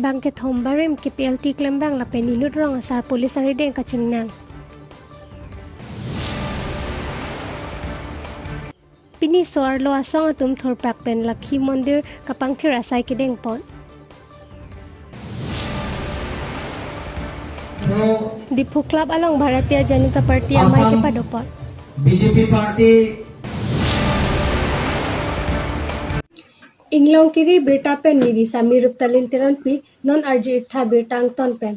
bang ke thom barim ke PLT klembang la peninut rong asar polis ari deng kachingnang pini sor lo asong atum thor pak pen lakhi mondir kapang thir asai ke deng pon Dipu Club along Bharatiya Janata Party amai ke padopot BJP party Inglong kiri berta pen niri sami rup talin tiran pi non arju itha bertang ton pen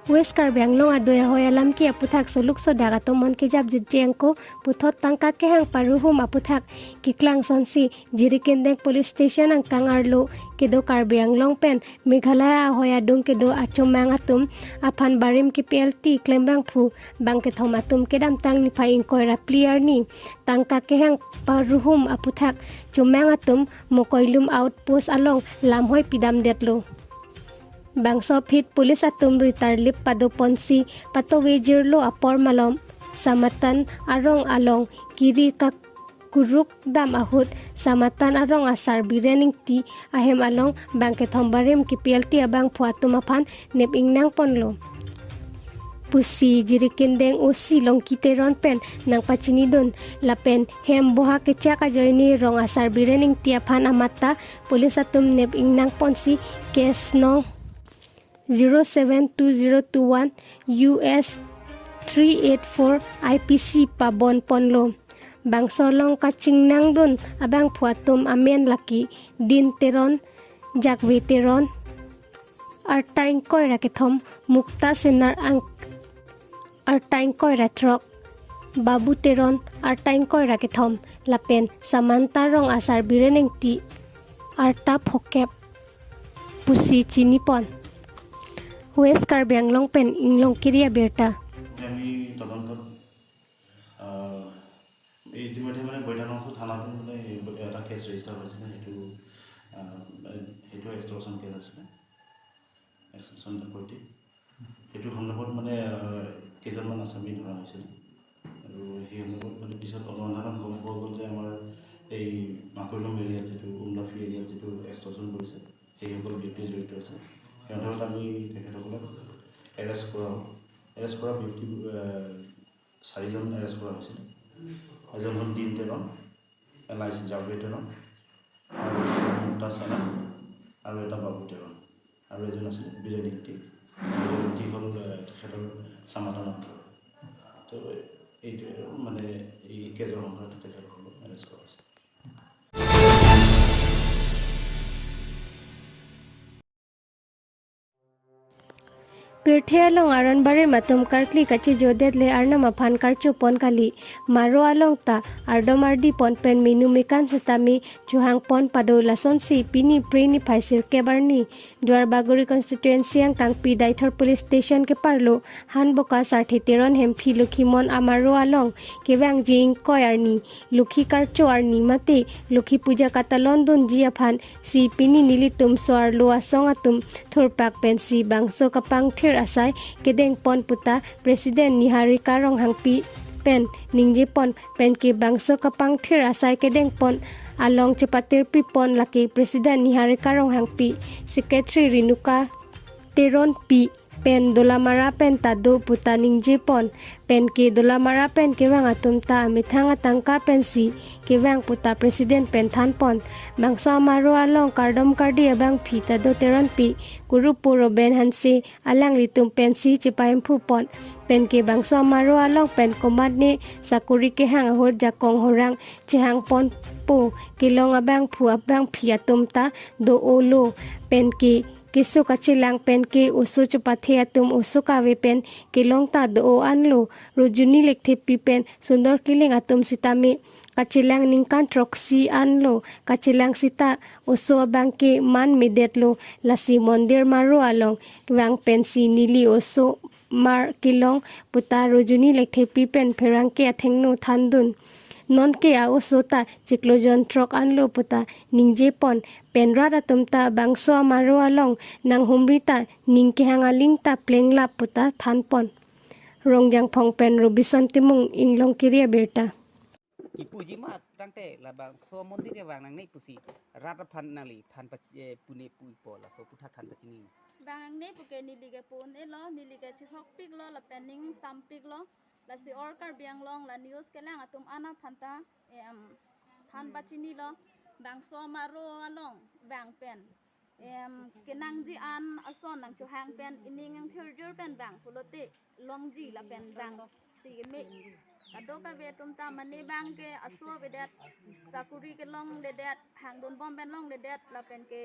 West Karbi Anglong adoya hoya lam ki aputhak soluk so daga to mon ke jab jeng ko puthot tangka ke hang paruhum aputhak kiklang sonsi jirikendeng police station ang kangarlo kedo Karbi Anglong pen Meghalaya hoya dong kedo achomang atum aphan barim ki PLT klembang phu bang ke thom atum kedam tang ni phai koira player ni tangka ke hang paruhum aputhak chomang atum mokoilum outpost along lamhoi pidam detlo Bangso phit pulis atum ritar lip padoponsi patowe lo apor malom samatan arong along kiri ka kuruk dam ahut samatan arong asar birening ti ahem along bangke thombarim ki PLT abang phuatum aphan nep ingnang ponlo pusi jirikindeng usi long kiteron pen nang pachinidon lapen hem boha ke chaka joini rong asar birening ti aphan amata pulis atum nep ingnang ponsi case no 072021 US 384 IPC pabon ponlo bangsolong kachingnang dun abang phuatum amen laki din teron jakwe teron artain koira kethom mukta senar ang artain koira trok babu teron artain koira kethom lapen samanta rong asar bireneng ti arta phokep pusi chinipon West Karbi Anglong pen inglong kiria berta আমি তদন্তত ইতিমধ্যে মানে বৈধানসু থানাত মানে এটা case register হৈছিলে সেইটো এক্সটৰ্চন কেছ আছিলে এক্সটৰ্চন প্ৰতি সেইটো সন্দৰ্ভত মানে কেইজনমান আসামী ধৰা হৈছিলে আৰু সেই সন্দৰ্ভত মানে পিছত অনুসন্ধানত গম পোৱা গ'ল যে আমাৰ এই মাকৈলম এৰিয়াত যিটো উমলাফি এৰিয়াত যিটো এক্সটৰ্চন কৰিছে সেইসকল ব্যক্তি জড়িত আছে সিহঁতক আমি তেখেতসকলক এৰেষ্ট কৰা ব্যক্তি 4জন এৰেষ্ট কৰা হৈছিলে এজন হ'ল দিন তেৰণ LIC জাভে তেৰণ আৰু মুক্তা সেনা আৰু এটা বাবু তেৰণ আৰু এজন আছিলে বিৰেনিকটি হ'ল তেখেতৰ চামাতা মাত্ৰ তো এইটোৱে মানে এই কেজৰ সংক্ৰান্তত তেখেতসকলক এৰেষ্ট কৰা হৈছে Pirthe along aron bare matum karkli kachi jodet le arna maphan karchu pon kali maro along ta ardom ardi pon pen minu mekan setami chuhang pon pado lason si pini preni phaisir kebarni Dwar Bagori constituency ang kang pi daithor police station ke parlo han boka sarthi teron hemphi lukhimon amaro along kebang jing koyarni lukhi karchu arni mate lukhi puja katalon don jiaphan si pini nilitum soar lo asong atum thorpak pen si bangso kapang asai kedeng pon puta presiden Niharika rong hangpi pen ningje pon pen ke bangso kapang thir asai kedeng pon along cepatir pi pon laki presiden Niharika rong hangpi secretary Rinuka teron pi pen dolamara pen tado puta ningje pon pen ke dolamara pen ke wang atum ta mithanga tangka pen si ke wang puta presiden pen than pon bangso amaro along kardom kardi abang phi tado teron pi guru puro ben hanse alang litum pen si chipaim phu pon pen ke bangso amaro along pen komad ne sakuri ke hang hot jakong horang chehang pon po kilong abang phu abang phi atum ta do olo pen ke kisu kachilang pen ke usu chupathe atum usu kawe pen kilong ta do anlo rojuni lekthe pi pen sundor kiling atum sitami kachilang ningkan troksi anlo kachilang sita usu abangke man medetlo lasi mondir maru along wang pensi nili usu mar kilong puta rojuni lekthe pi pen pherangke athengno thandun non ke a usota chiklojon trok anlo puta ningje pon penrada tumta bangso amaro along nang humrita ningke hangaling ta plengla puta thanpon rongjang phong pen robison timung inglong kiria berta ipuji mat ตั้งแต่ละบางโซมนที่ได้วางนางในปุสีรัฐพันธ์นาลีพันปัจเจปุเนปุยปอละโซพุทธทันปัจจินี bang ne puke nilige pon e lo nilige chhok pik lo la penning sam pik lo la si orkar biang long la news kelang atum ana phanta than bachini lo bang so maro along bang pen kenang ji an ason nang chu hang pen ining ang thirjur pen bang pulote long ji la pen bang si me kado ka ve tum ta mani bang ke aso vedat sakuri ke long de dat hang don bom pen long de dat la pen ke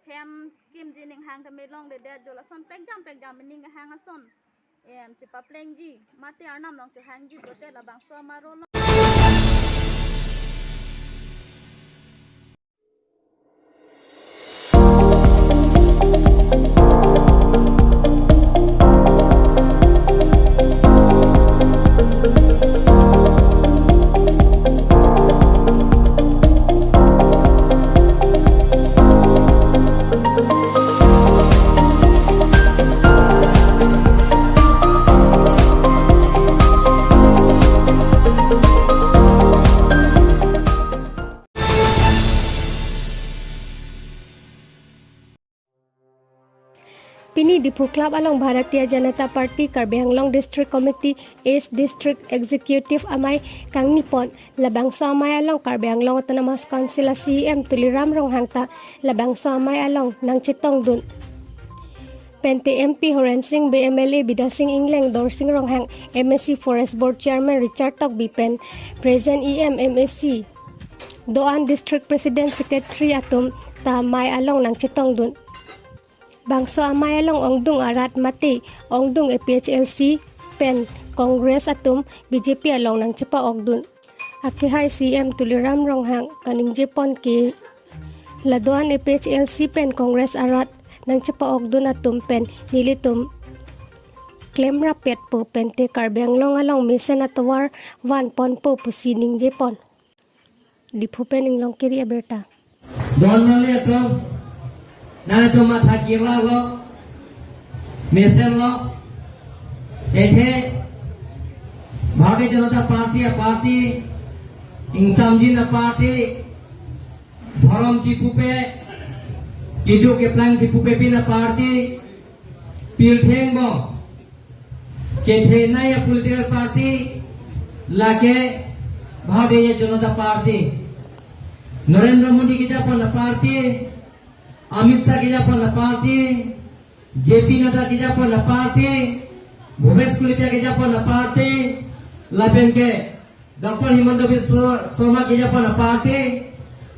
hem kim ji ning hang thame long de dat jola son prek jam ning hang ason chipa pleng ji mate arnam long chu hang ji bote la bang so maro lo Pini Dipu Club along Bharatiya Janata Party Karbi Anglong District Committee East District Executive Amai Kang Nipon labang sa amay along Karbi Anglong Autonomous Council CEM Tuliram Rong Hangta labang sa amay along nang Chitong Dun Pente MP Horen Singh BMLA Bidasing Ingleng Dorsing Rong Hang MSC Forest Board Chairman Richard Tok Bipen Present EM MSC Doan District President Secretary Atum Tamay along nang Chitong Dun Bangso amay along ongdung arat mati ongdung APHLC pen Congress atum BJP along nang cepa ogdun akihay CM Tuliram Ronghang kaning Jepon ki laduan APHLC pen Congress arat nang cepa ogdun atum pen nilitum claim rapet po pen te Karbi Anglong along mission atawar van pon po pusining Jepon dipu pen inglong kiri aberta Don mali atum na to matha kira lo mesen lo ethe Bharatiya Janata Party Ingsamji na party Dharam Chipupe Kidu ke plan Chipupe pina party Piltheng bo Kethe naya political party lake Bharatiya Janata Party Narendra Modi ki japon party Amit Shah की जापन party JP Nada की जापन पार्टी भूपेश कुलितिया की जापन पार्टी लापेन के डॉक्टर हिमंत बिस्व शर्मा की जापन party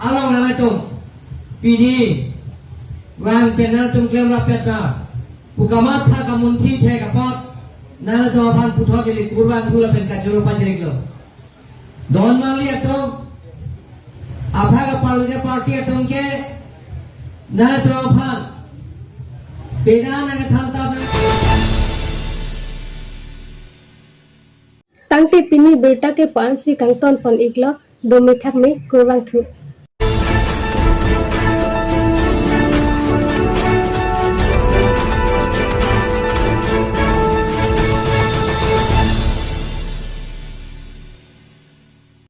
along nana tum PD wang pena tum claim rapet na pukamat tha kamunthi the kapot nana tum apan putho ke li kurwang thula pen ka juru panjrik lo don mali atum abha ka party atum ke na to aphan pena na thamta Tangti Pini Berta ke Pansi Kangton Pon Iglo Domithak me Kurwang Thu